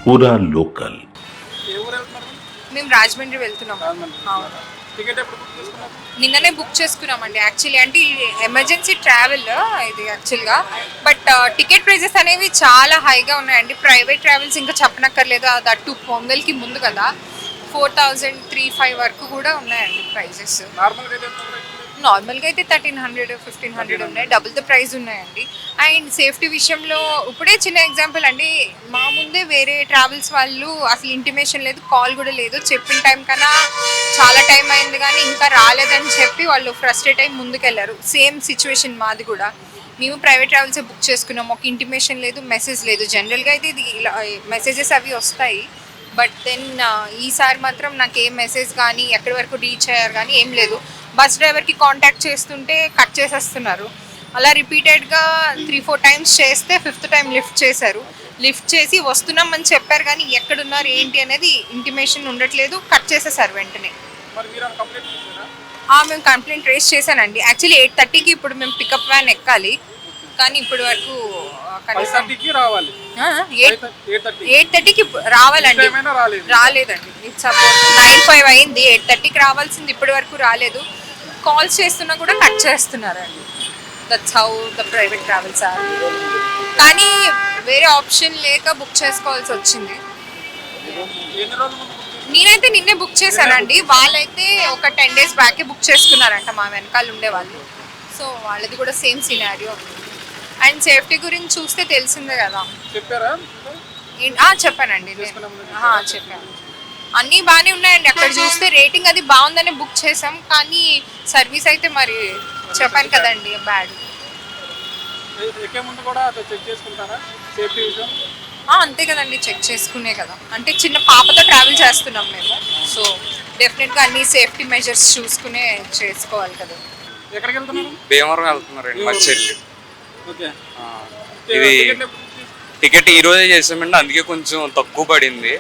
पूरा लोकल। మేము రాజమండ్రి వెళ్తున్నాం. టికెట్ ఎప్పుడు బుక్ చేసుకున్నారు? నిన్ననే బుక్ చేసుకున్నామండి. యాక్చువల్లీ అంటే ఎమర్జెన్సీ ట్రావెల్ ఇది యాక్చువల్గా. బట్ టికెట్ ప్రైజెస్ అనేవి చాలా హైగా ఉన్నాయండి. ప్రైవేట్ ట్రావెల్స్ ఇంకా చెప్పనక్కర్లేదు, అది అటు పొంగల్కి ముందు కదా. 4000, 3500 వరకు కూడా ఉన్నాయండి ప్రైజెస్. నార్మల్గా అయితే 1300, 1500 ఉన్నాయి. డబుల్ ద ప్రైస్ ఉన్నాయండి. అండ్ సేఫ్టీ విషయంలో ఇప్పుడే చిన్న ఎగ్జాంపుల్ అండి, మా ముందే వేరే ట్రావెల్స్ వాళ్ళు అసలు ఇంటిమేషన్ లేదు, కాల్ కూడా లేదు. చెప్పిన టైం కన్నా చాలా టైం అయింది కానీ ఇంకా రాలేదని చెప్పి వాళ్ళు ఫ్రస్ట్రేట్ అయ్యి ముందుకెళ్ళారు. సేమ్ సిచ్యువేషన్ మాది కూడా. మేము ప్రైవేట్ ట్రావెల్సే బుక్ చేసుకున్నాం, ఒక ఇంటిమేషన్ లేదు, మెసేజ్ లేదు. జనరల్గా అయితే ఇది ఇలా మెసేజెస్ అవి వస్తాయి. బట్ దెన్ ఈసారి మాత్రం నాకు ఏం మెసేజ్ కానీ ఎక్కడి వరకు రీచ్ అయ్యారు కానీ ఏం లేదు. బస్ డ్రైవర్కి కాంటాక్ట్ చేస్తుంటే కట్ చేసేస్తున్నారు. అలా రిపీటెడ్గా 3-4 టైమ్స్ చేస్తే 5th టైం లిఫ్ట్ చేశారు. లిఫ్ట్ చేసి వస్తున్నామని చెప్పారు కానీ ఎక్కడున్నారు ఏంటి అనేది ఇంటిమేషన్ ఉండట్లేదు, కట్ చేసేసారు వెంటనే. మేము కంప్లైంట్ రేస్ చేశానండి. యాక్చువల్లీ 8:30కి ఇప్పుడు మేము పికప్ వ్యాన్ ఎక్కాలి, కానీ ఇప్పటి వరకు కనీసం 8:30కి రావాలండి. రాలేదండి. ఇట్స్ అబౌట్ 9:05 అయింది. 8:30కి రావాల్సింది ఇప్పటి వరకు రాలేదు. కాల్స్ చేస్తున్నా కూడా కట్ చేస్తున్నారండి. That's how the private travels are. కానీ వేరే ఆప్షన్ లేక బుక్ చేసుకోవాల్సి వచ్చింది. నేనైతే నిన్నే బుక్ చేశానండి. వాళ్ళైతే ఒక 10 days బ్యాకే బుక్ చేసుకున్నారంట మా వెనకాల ఉండే వాళ్ళు. సో వాళ్ళది కూడా సేమ్ సినారియో. అండ్ సేఫ్టీ గురించి చూస్తే తెలిసిందే కదా. చెప్పానండి చెప్పాను. అన్నీ బాగానే ఉన్నాయండి. అక్కడ చూస్తే రేటింగ్ అది బాగుందని బుక్ చేసాం, కానీ సర్వీస్ అయితే మరి చెప్పాను కదండి బ్యాడ్. అంతే కదండి, చెక్ చేసుకునే కదా. అంటే చిన్న పాపతో ట్రావెల్ చేస్తున్నాం మేము, సో డెఫినెట్గా అన్ని సేఫ్టీ మెజర్స్ చూసుకునే చేసుకోవాలి కదా. భీమవరం వెళ్తున్నారండి మా చెల్లి. ఇది టికెట్ ఈ రోజే చేసామండి, అందుకే కొంచెం తక్కువ పడింది.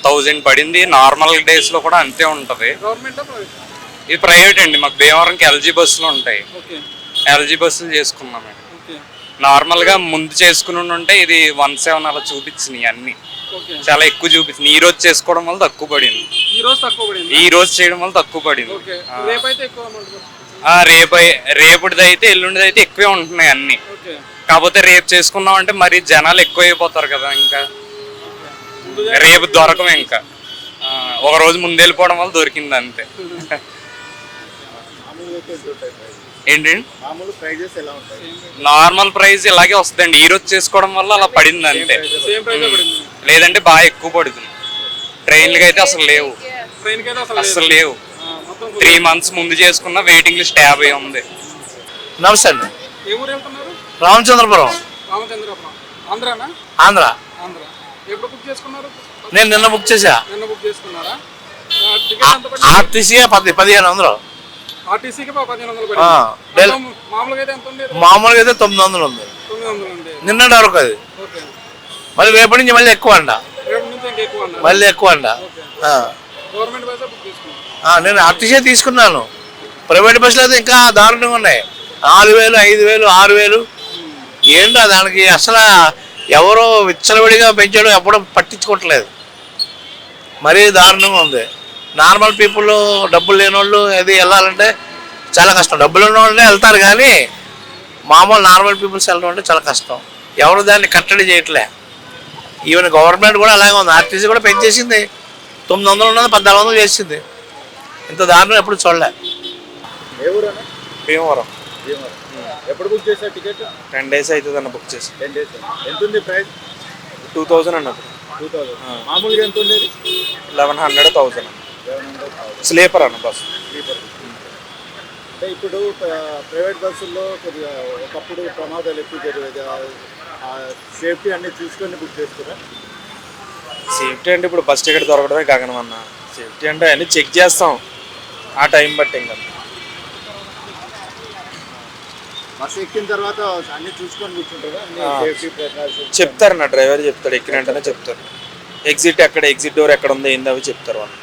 1000 పడింది. నార్మల్ డేస్ లో కూడా అంతే ఉంటది. ఇది ప్రైవేట్ అండి. మాకు భీమవరంకి ఎల్జీ బస్సులు ఉంటాయి. ఎల్జీ బస్సులు చేసుకున్నామండి. నార్మల్ గా ముందు చేసుకుని ఉంటే ఇది 17 అలా చూపించినాయి. అన్ని చాలా ఎక్కువ చూపించినాయి. ఈ రోజు చేసుకోవడం వల్ల తక్కువ పడింది. ఈ రోజు చేయడం వల్ల తక్కువ పడింది. రేపుడిది అయితే ఎల్లుండిది అయితే ఎక్కువే ఉంటున్నాయి అన్ని. కాకపోతే రేపు చేసుకున్నాం అంటే మరి జనాలు ఎక్కువ అయిపోతారు కదా. ఇంకా రేపు దొరకము. ఇంకా ఒక రోజు ముందు వెళ్ళిపోవడం వల్ల దొరికింది అంతే. ఏంటండి నార్మల్ ప్రైస్ ఇలాగే వస్తుందండి. ఈ రోజు చేసుకోవడం వల్ల అలా పడింది అంతే. లేదంటే బాగా ఎక్కువ పడుతుంది. ట్రైన్లకి అయితే అసలు లేవు, అసలు లేవు. 3 months ముందు చేసుకున్న వెయిటింగ్ లిస్ట్ 50 ఉంది. నమస్తే అండి. రామచంద్రపురం, ఆంధ్ర. నేను నిన్న బుక్ చేసా. ఆర్టీసీ 1500. మామూలుగా అయితే 900 ఉంది. నిన్నటి వరకు అది. మళ్ళీ రేపటి నుంచి మళ్ళీ ఎక్కువ అంట. మళ్ళీ ఎక్కువ అంట. నేను ఆర్టీసీ తీసుకున్నాను. ప్రైవేట్ బస్సులు అయితే ఇంకా దారుణంగా ఉన్నాయి. 4000, 5000, 6000. ఏంటో దానికి అసలు ఎవరో విచ్చలవిడిగా పెంచడం ఎప్పుడూ పట్టించుకోవట్లేదు. మరీ దారుణంగా ఉంది. నార్మల్ పీపుల్, డబ్బులు లేని వాళ్ళు అది వెళ్ళాలంటే చాలా కష్టం. డబ్బులు ఉన్న వాళ్ళే వెళ్తారు కానీ మామూలు నార్మల్ పీపుల్స్ వెళ్ళడం అంటే చాలా కష్టం. ఎవరు దాన్ని కట్టడి చేయట్లే. ఈవెన్ గవర్నమెంట్ కూడా అలాగే ఉంది. ఆర్టీసీ కూడా పెంచేసింది. 900 ఉన్నది 1400 చేసింది. ఇంత దారుణం ఎప్పుడు చూడలే. భీమవరం. ఎప్పుడు బుక్ చేశారు టికెట్? 10 days అవుతుంది అన్న బుక్ చేసి. 10 days. ఎంత ఉంది ప్రైస్? 2000 అన్నది. 2000. మామూలుగా ఎంత ఉండేది? 1100, 1000. స్లీపర్ అన్న బస్సు. అంటే ఇప్పుడు ప్రైవేట్ బస్సుల్లో కొద్దిగా ఒకప్పుడు ప్రమాదాలు ఎక్కువ జరిగేది. సేఫ్టీ అన్ని చూసుకొని బుక్ చేస్తారా? సేఫ్టీ అంటే ఇప్పుడు బస్ టికెట్ దొరకడమే గగనం అన్న. సేఫ్టీ అంటే అన్ని చెక్ చేస్తాం ఆ టైం బట్టి. ఇంకా బస్ ఎక్కిన తర్వాత అన్ని చూసుకొని కూర్చుంటారా? చెప్తారు నా డ్రైవర్ చెప్తాడు. ఎక్కిన వెంటనే చెప్తారు. ఎగ్జిట్ ఎక్కడ, ఎగ్జిట్ డోర్ ఎక్కడ ఉంది ఏంది అవి చెప్తారు వాళ్ళు.